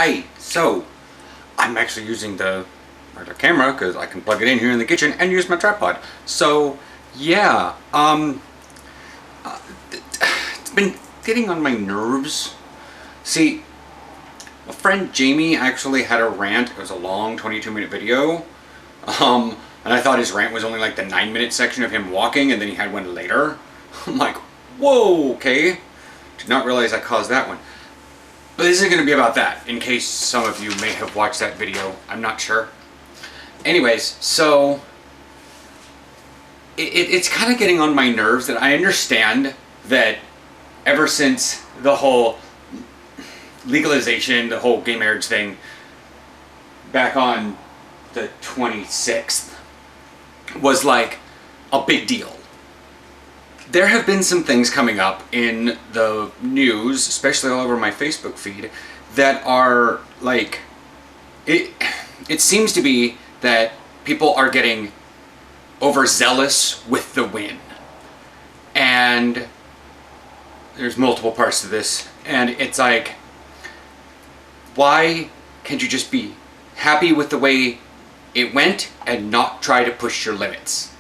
Hi, so I'm actually using the regular camera because I can plug it in here in the kitchen and use my tripod. So yeah, it's been getting on my nerves. See, a friend Jamie actually had a rant. It was a long 22-minute video. And I thought his rant was only like the 9-minute section of him walking, and then he had one later. I'm like, whoa, okay. Did not realize I caused that one. But this isn't going to be about that, in case some of you may have watched that video. I'm not sure. Anyways, so it's kind of getting on my nerves that I understand that ever since the whole legalization, the whole gay marriage thing, back on the 26th, was like a big deal. There have been some things coming up in the news, especially all over my Facebook feed, that are like, it seems to be that people are getting overzealous with the win. And there's multiple parts to this, and it's like, why can't you just be happy with the way it went and not try to push your limits?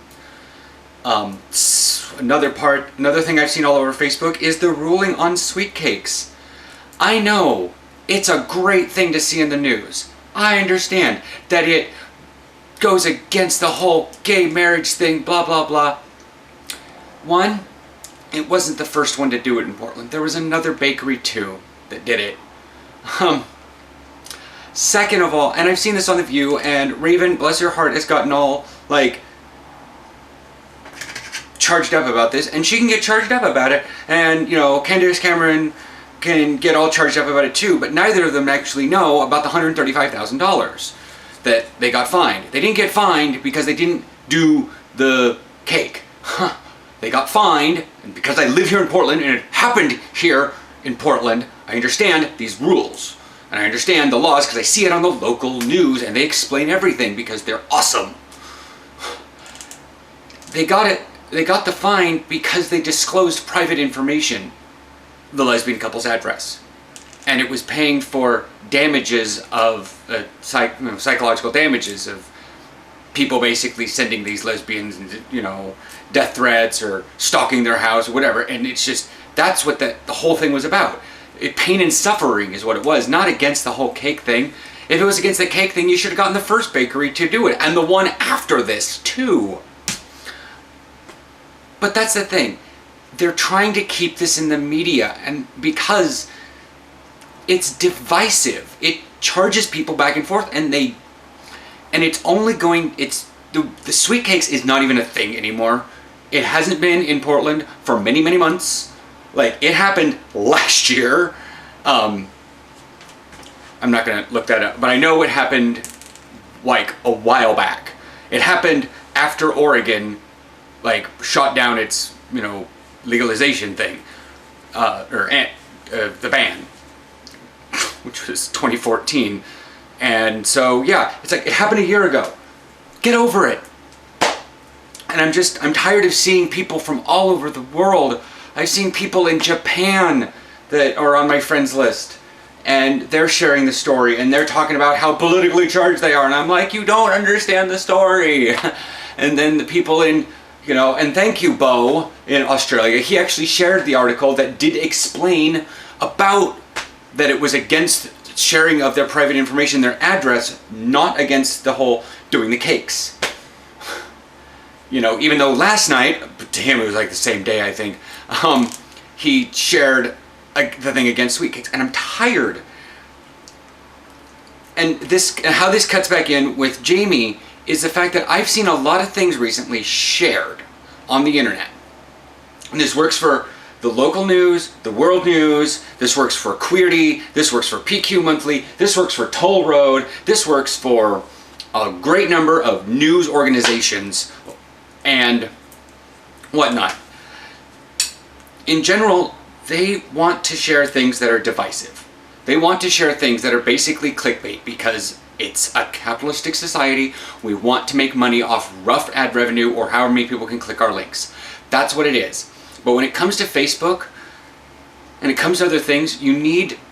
Another thing I've seen all over Facebook is the ruling on sweet cakes. I know, it's a great thing to see in the news. I understand that it goes against the whole gay marriage thing, blah, blah, blah. One, it wasn't the first one to do it in Portland. There was another bakery too that did it. Second of all, and I've seen this on The View, and Raven, bless her heart, has gotten all, like, charged up about this, and she can get charged up about it, and, you know, Candace Cameron can get all charged up about it too, but neither of them actually know about the $135,000 that they got fined. They didn't get fined because they didn't do the cake. They got fined, and because I live here in Portland, and it happened here in Portland, I understand these rules. And I understand the laws because I see it on the local news, and they explain everything because they're awesome. They got the fine because they disclosed private information, the lesbian couple's address. And it was paying for damages of, psychological damages of people basically sending these lesbians, death threats or stalking their house or whatever. And it's just, that's what the whole thing was about. Pain and suffering is what it was, not against the whole cake thing. If it was against the cake thing, you should have gotten the first bakery to do it, and the one after this too. But that's the thing. They're trying to keep this in the media, and because it's divisive, it charges people back and forth, and it's only going, the sweet cakes is not even a thing anymore. It hasn't been in Portland for many, many months. Like, it happened last year. I'm not going to look that up, but I know it happened like a while back. It happened after Oregon, like, shot down its, legalization thing, the ban, which was 2014. And so, yeah, it's like, it happened a year ago. Get over it. And I'm tired of seeing people from all over the world. I've seen people in Japan that are on my friends list, and they're sharing the story, and they're talking about how politically charged they are, and I'm like, you don't understand the story. And then the people in, and thank you, Bo, in Australia, he actually shared the article that did explain about that it was against sharing of their private information, their address, not against the whole doing the cakes. Even though last night, to him it was like the same day, I think, he shared the thing against sweet cakes, and I'm tired. And how this cuts back in with Jamie is the fact that I've seen a lot of things recently shared on the internet. And this works for the local news, the world news, this works for Queerty, this works for PQ Monthly, this works for Toll Road, this works for a great number of news organizations and whatnot. In general, they want to share things that are divisive. They want to share things that are basically clickbait because it's a capitalistic society. We want to make money off rough ad revenue or however many people can click our links. That's what it is. But when it comes to Facebook, and it comes to other things,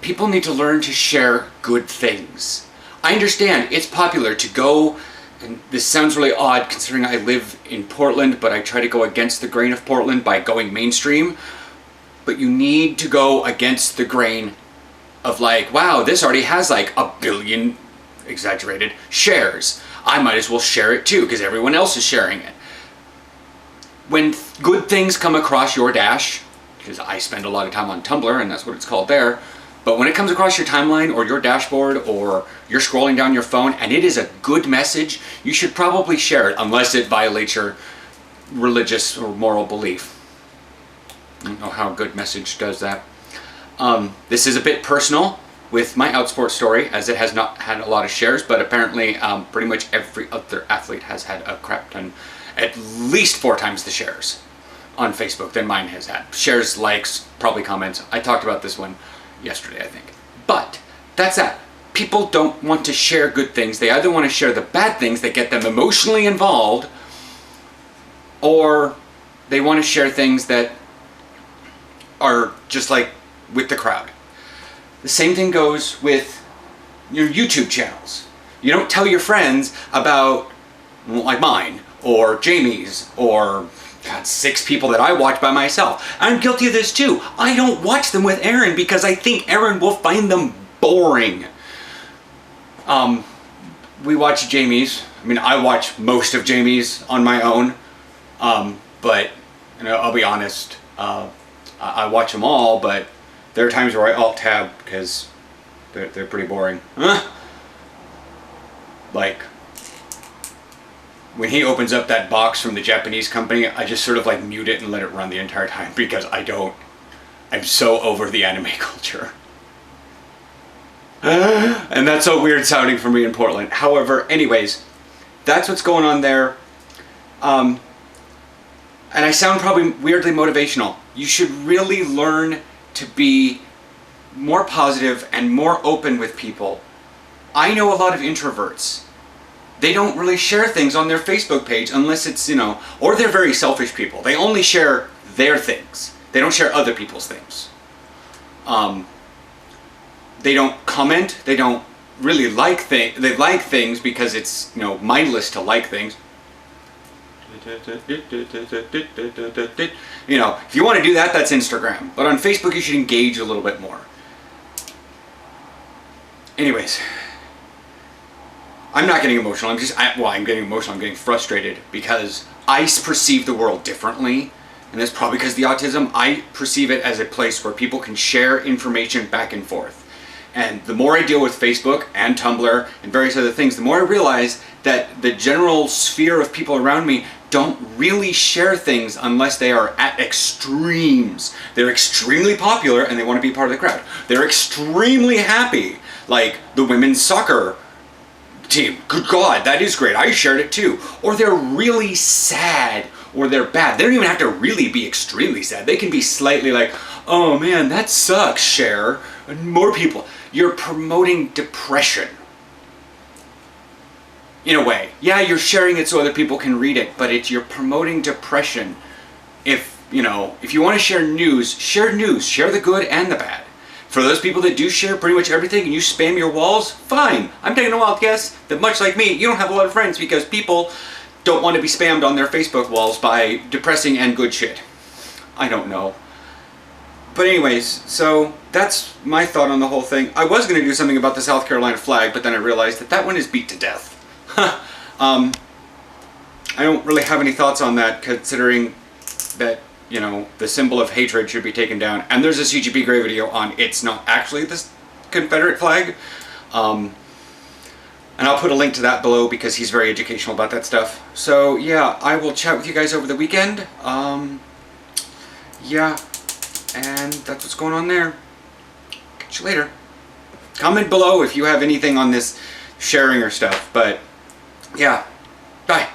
people need to learn to share good things. I understand it's popular to go, and this sounds really odd considering I live in Portland, but I try to go against the grain of Portland by going mainstream. But you need to go against the grain of like, wow, this already has like 1 billion, exaggerated, shares. I might as well share it too because everyone else is sharing it. When good things come across your dash, because I spend a lot of time on Tumblr and that's what it's called there, but when it comes across your timeline or your dashboard or you're scrolling down your phone and it is a good message, you should probably share it unless it violates your religious or moral belief. I don't know how a good message does that. This is a bit personal with my Outsport story, as it has not had a lot of shares, but apparently pretty much every other athlete has had a crap ton, at least 4 times the shares on Facebook than mine has had. Shares, likes, probably comments. I talked about this one yesterday, I think. But that's that. People don't want to share good things. They either want to share the bad things that get them emotionally involved, or they want to share things that are just like with the crowd. The same thing goes with your YouTube channels. You don't tell your friends about, like mine, or Jamie's, or 6 people that I watch by myself. I'm guilty of this too. I don't watch them with Aaron because I think Aaron will find them boring. We watch Jamie's. I mean, I watch most of Jamie's on my own. But you know, I'll be honest, I watch them all, but there are times where I alt-tab because they're pretty boring. Like, when he opens up that box from the Japanese company, I just sort of like mute it and let it run the entire time because I'm so over the anime culture. And that's so weird sounding for me in Portland. However, anyways, that's what's going on there. And I sound probably weirdly motivational. You should really learn to be more positive and more open with people. I know a lot of introverts. They don't really share things on their Facebook page unless it's, or they're very selfish people. They only share their things. They don't share other people's things. They don't comment. They don't really like things. They like things because it's, mindless to like things. If you want to do that, that's Instagram. But on Facebook, you should engage a little bit more. Anyways, I'm not getting emotional. I'm getting emotional. I'm getting frustrated because I perceive the world differently. And that's probably because of the autism. I perceive it as a place where people can share information back and forth. And the more I deal with Facebook and Tumblr and various other things, the more I realize that the general sphere of people around me don't really share things unless they are at extremes. They're extremely popular and they want to be part of the crowd. They're extremely happy, like the women's soccer team. Good God, that is great. I shared it too. Or they're really sad or they're bad. They don't even have to really be extremely sad. They can be slightly like, oh man, that sucks, share. And more people. You're promoting depression. In a way. Yeah, you're sharing it so other people can read it, but you're promoting depression. If you want to share news, share the good and the bad. For those people that do share pretty much everything and you spam your walls, fine. I'm taking a wild guess that much like me, you don't have a lot of friends because people don't want to be spammed on their Facebook walls by depressing and good shit. I don't know. But anyways, so that's my thought on the whole thing. I was going to do something about the South Carolina flag, but then I realized that one is beat to death. I don't really have any thoughts on that, considering that, the symbol of hatred should be taken down. And there's a CGP Grey video on it's not actually the Confederate flag. And I'll put a link to that below because he's very educational about that stuff. So yeah, I will chat with you guys over the weekend. Yeah. And that's what's going on there. Catch you later. Comment below if you have anything on this sharing or stuff. But yeah, bye.